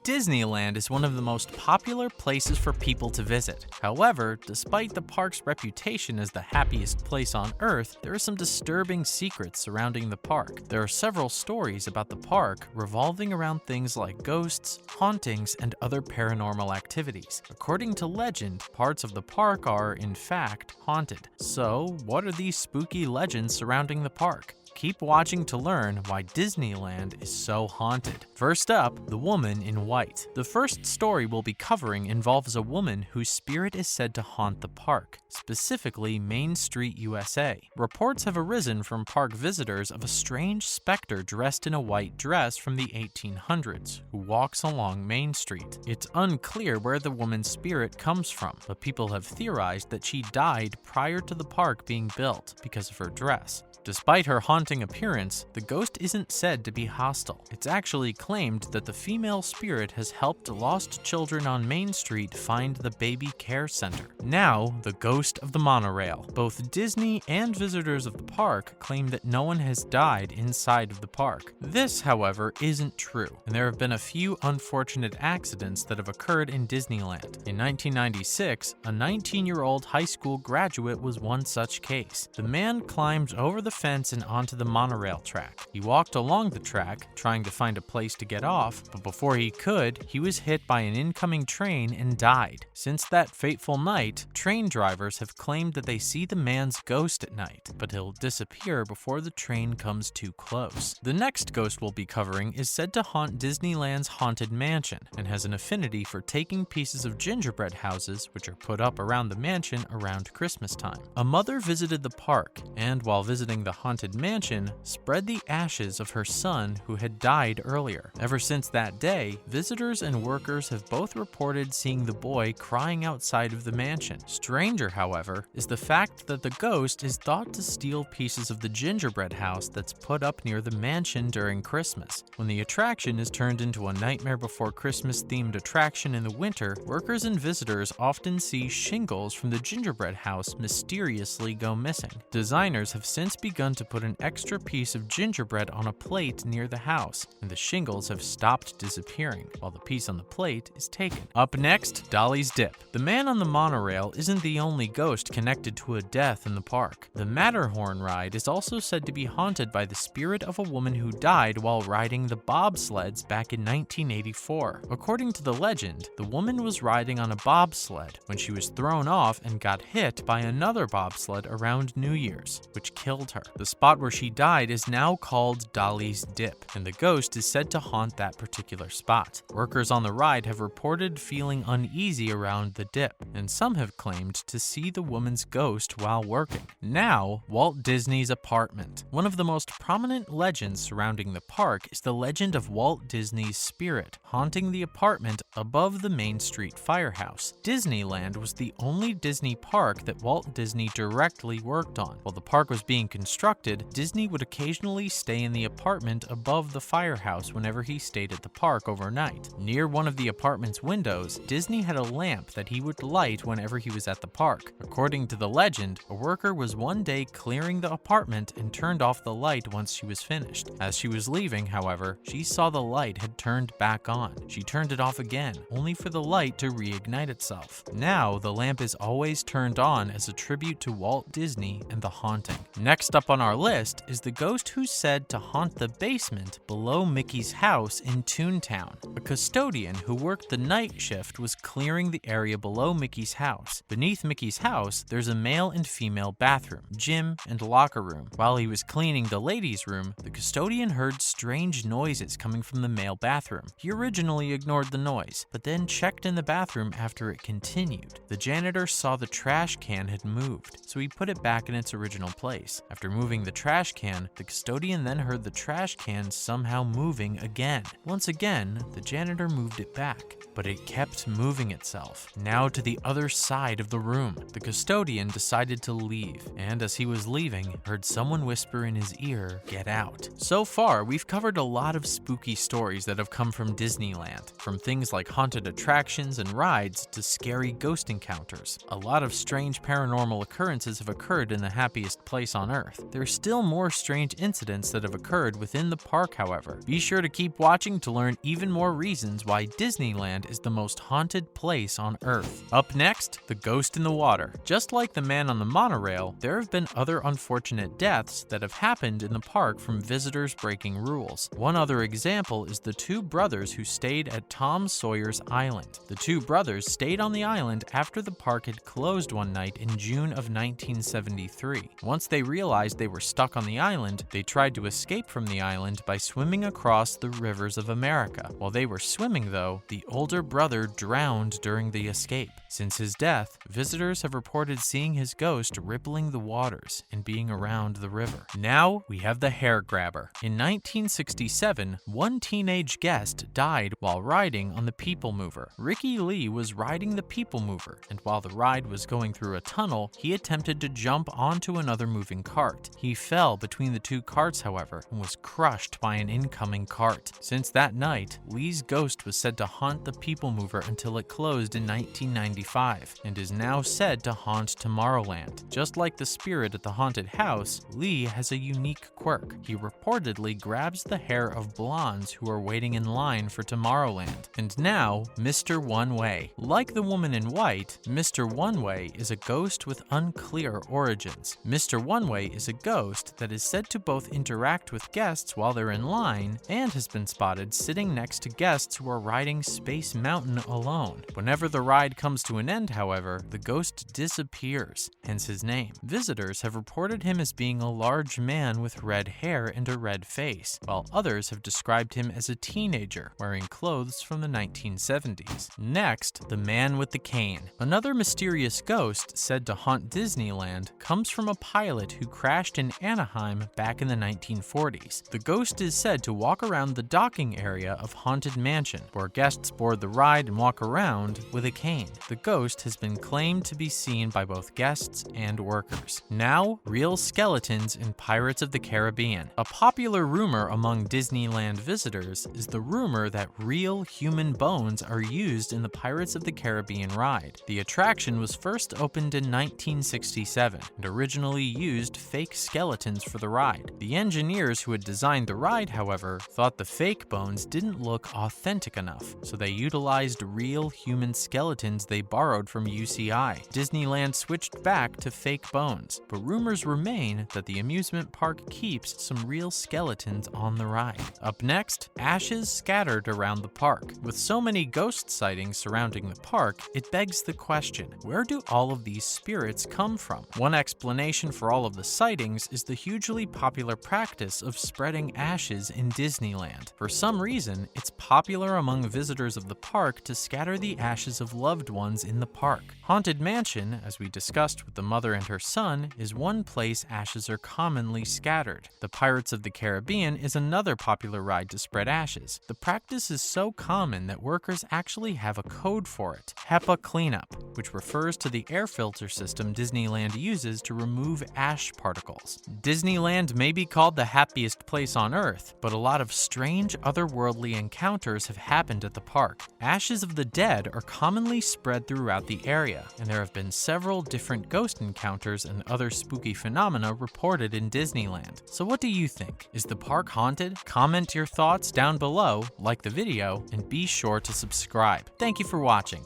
Disneyland is one of the most popular places for people to visit. However, despite the park's reputation as the happiest place on Earth, there are some disturbing secrets surrounding the park. There are several stories about the park revolving around things like ghosts, hauntings, and other paranormal activities. According to legend, parts of the park are, in fact, haunted. So, what are these spooky legends surrounding the park? Keep watching to learn why Disneyland is so haunted. First up, the woman in white. The first story we'll be covering involves a woman whose spirit is said to haunt the park, specifically Main Street, USA. Reports have arisen from park visitors of a strange specter dressed in a white dress from the 1800s, who walks along Main Street. It's unclear where the woman's spirit comes from, but people have theorized that she died prior to the park being built because of her dress. Despite her haunting appearance, the ghost isn't said to be hostile. It's actually claimed that the female spirit has helped lost children on Main Street find the baby care center. Now, the ghost of the monorail. Both Disney and visitors of the park claim that no one has died inside of the park. This, however, isn't true, and there have been a few unfortunate accidents that have occurred in Disneyland. In 1996, a 19-year-old high school graduate was one such case. The man climbed over the fence and onto the monorail track. He walked along the track, trying to find a place to get off, but before he could, he was hit by an incoming train and died. Since that fateful night, train drivers have claimed that they see the man's ghost at night, but he'll disappear before the train comes too close. The next ghost we'll be covering is said to haunt Disneyland's Haunted Mansion, and has an affinity for taking pieces of gingerbread houses, which are put up around the mansion around Christmas time. A mother visited the park, and while visiting the Haunted Mansion, spread the ashes of her son who had died earlier. Ever since that day, visitors and workers have both reported seeing the boy crying outside of the mansion. Stranger, however, is the fact that the ghost is thought to steal pieces of the gingerbread house that's put up near the mansion during Christmas. When the attraction is turned into a Nightmare Before Christmas themed attraction in the winter, workers and visitors often see shingles from the gingerbread house mysteriously go missing. Designers have since begun to put an extra piece of gingerbread on a plate near the house, and the shingles have stopped disappearing, while the piece on the plate is taken. Up next, Dolly's Dip. The man on the monorail isn't the only ghost connected to a death in the park. The Matterhorn ride is also said to be haunted by the spirit of a woman who died while riding the bobsleds back in 1984. According to the legend, the woman was riding on a bobsled when she was thrown off and got hit by another bobsled around New Year's, which killed her. The spot where she died is now called Dolly's Dip, and the ghost is said to haunt that particular spot. Workers on the ride have reported feeling uneasy around the dip, and some have claimed to see the woman's ghost while working. Now, Walt Disney's apartment. One of the most prominent legends surrounding the park is the legend of Walt Disney's spirit haunting the apartment above the Main Street firehouse. Disneyland was the only Disney park that Walt Disney directly worked on. While the park was being constructed, Disney would occasionally stay in the apartment above the firehouse whenever he stayed at the park overnight. Near one of the apartment's windows, Disney had a lamp that he would light whenever he was at the park. According to the legend, a worker was one day clearing the apartment and turned off the light once she was finished. As she was leaving, however, she saw the light had turned back on. She turned it off again, only for the light to reignite itself. Now, the lamp is always turned on as a tribute to Walt Disney and the haunting. Next up on our list is the ghost who's said to haunt the basement below Mickey's house in Toontown. A custodian who worked the night shift was clearing the area below Mickey's house. Beneath Mickey's house, there's a male and female bathroom, gym, and locker room. While he was cleaning the ladies' room, the custodian heard strange noises coming from the male bathroom. He originally ignored the noise, but then checked in the bathroom after it continued. The janitor saw the trash can had moved, so he put it back in its original place. After moving the trash can, the custodian then heard the trash can somehow moving again. Once again, the janitor moved it back, but it kept moving itself, now to the other side of the room. The custodian decided to leave, and as he was leaving, heard someone whisper in his ear, "Get out." So far, we've covered a lot of spooky stories that have come from Disneyland, from things like haunted attractions and rides to scary ghost encounters. A lot of strange paranormal occurrences have occurred in the happiest place on Earth. There's still more more strange incidents that have occurred within the park, however. Be sure to keep watching to learn even more reasons why Disneyland is the most haunted place on Earth. Up next, the ghost in the water. Just like the man on the monorail, there have been other unfortunate deaths that have happened in the park from visitors breaking rules. One other example is the two brothers who stayed at Tom Sawyer's Island. The two brothers stayed on the island after the park had closed one night in June of 1973. Once they realized they were stuck on the island, they tried to escape from the island by swimming across the rivers of America. While they were swimming, though, the older brother drowned during the escape. Since his death, visitors have reported seeing his ghost rippling the waters and being around the river. Now we have the hair grabber. In 1967, one teenage guest died while riding on the People Mover. Ricky Lee was riding the People Mover, and while the ride was going through a tunnel, he attempted to jump onto another moving cart. He fell between the two carts, however, and was crushed by an incoming cart. Since that night, Lee's ghost was said to haunt the People Mover until it closed in 1995, and is now said to haunt Tomorrowland. Just like the spirit at the haunted house, Lee has a unique quirk. He reportedly grabs the hair of blondes who are waiting in line for Tomorrowland. And now, Mr. One Way. Like the woman in white, Mr. One Way is a ghost with unclear origins. Mr. One Way is a ghost that is said to both interact with guests while they're in line and has been spotted sitting next to guests who are riding Space Mountain alone. Whenever the ride comes to an end, however, the ghost disappears, hence his name. Visitors have reported him as being a large man with red hair and a red face, while others have described him as a teenager wearing clothes from the 1970s. Next, the man with the cane. Another mysterious ghost said to haunt Disneyland comes from a pilot who crashed in Anaheim back in the 1940s. The ghost is said to walk around the docking area of Haunted Mansion, where guests board the ride and walk around with a cane. The ghost has been claimed to be seen by both guests and workers. Now, real skeletons in Pirates of the Caribbean. A popular rumor among Disneyland visitors is the rumor that real human bones are used in the Pirates of the Caribbean ride. The attraction was first opened in 1967 and originally used fake skeletons for the ride. The engineers who had designed the ride, however, thought the fake bones didn't look authentic enough, so they utilized real human skeletons they borrowed from UCI. Disneyland switched back to fake bones, but rumors remain that the amusement park keeps some real skeletons on the ride. Up next, ashes scattered around the park. With so many ghost sightings surrounding the park, it begs the question, where do all of these spirits come from? One explanation for all of the sightings is the hugely popular practice of spreading ashes in Disneyland. For some reason, it's popular among visitors of the park to scatter the ashes of loved ones in the park. Haunted Mansion, as we discussed with the mother and her son, is one place ashes are commonly scattered. The Pirates of the Caribbean is another popular ride to spread ashes. The practice is so common that workers actually have a code for it, HEPA cleanup, which refers to the air filter system Disneyland uses to remove ash particles. Disneyland may be called the happiest place on Earth, but a lot of strange otherworldly encounters have happened at the park. Ashes of the dead are commonly spread throughout the area, and there have been several different ghost encounters and other spooky phenomena reported in Disneyland. So what do you think? Is the park haunted? Comment your thoughts down below, like the video, and be sure to subscribe. Thank you for watching.